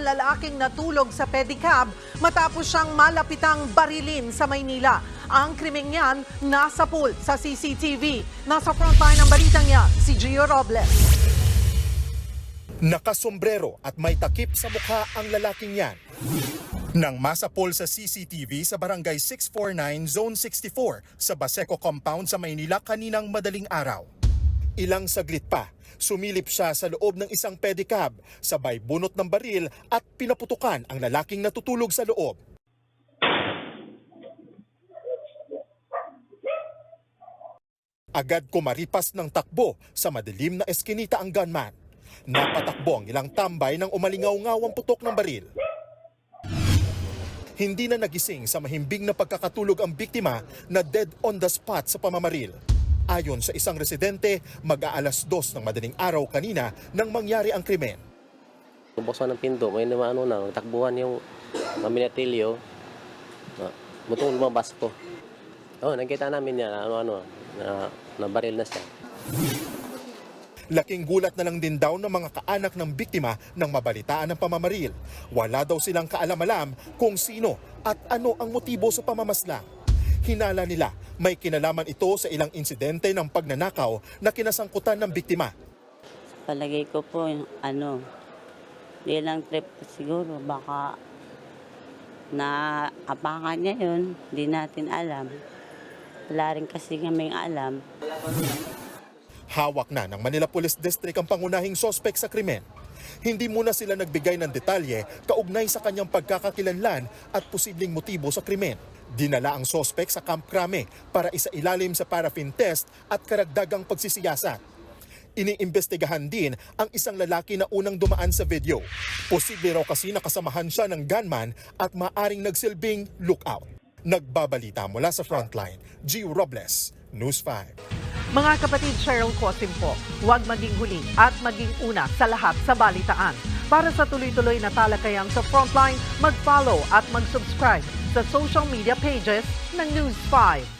lalaking natulog sa pedicab matapos siyang malapitang barilin sa Maynila. Ang krimeng yan nasa pool sa CCTV. Nasa frontline ng balitang yan, si Gio Robles. Nakasombrero at may takip sa mukha ang lalaking yan. Nang masapol sa CCTV sa Barangay 649, Zone 64 sa Baseco Compound sa Maynila kaninang madaling araw. Ilang saglit pa, sumilip siya sa loob ng isang pedicab, sabay bunot ng baril at pinaputukan ang lalaking natutulog sa loob. Agad kumaripas ng takbo sa madilim na eskinita ang gunman. Napatakbo ang ilang tambay nang umalingaw-ngaw ang putok ng baril. Hindi na nagising sa mahimbing na pagkakatulog ang biktima na dead on the spot sa pamamaril. Ayon sa isang residente, mag-aalas 2 ng madaling araw kanina nang mangyari ang krimen. Buksan ng pinto, may naman takbuhan yung pamilatilyo. Butong lumabas ko. Nakita namin niya na baril na siya. Laking gulat na lang din daw ng mga kaanak ng biktima nang mabalitaan ng pamamaril. Wala daw silang kaalam-alam kung sino at ano ang motibo sa pamamaslang. Hinala nila may kinalaman ito sa ilang insidente ng pagnanakaw na kinasangkutan ng biktima. Palagay ko po, di lang trip siguro, baka naapakan niya yun, di natin alam. Wala rin kasi kaming alam. Hawak na ng Manila Police District ang pangunahing sospek sa krimen. Hindi muna sila nagbigay ng detalye kaugnay sa kanyang pagkakakilanlan at posibleng motibo sa krimen. Dinala ang sospek sa Camp Crame para isailalim sa paraffin test at karagdagang pagsisiyasat. Iniimbestigahan din ang isang lalaki na unang dumaan sa video. Posible raw kasi nakasamahan siya ng gunman at maaring nagsilbing lookout. Nagbabalita mula sa Frontline, Gio Robles, News 5. Mga kapatid, Cheryl Cosim po, huwag maging huli at maging una sa lahat sa balitaan. Para sa tuloy-tuloy na talakayan sa Frontline, mag-follow at mag-subscribe sa social media pages ng News 5.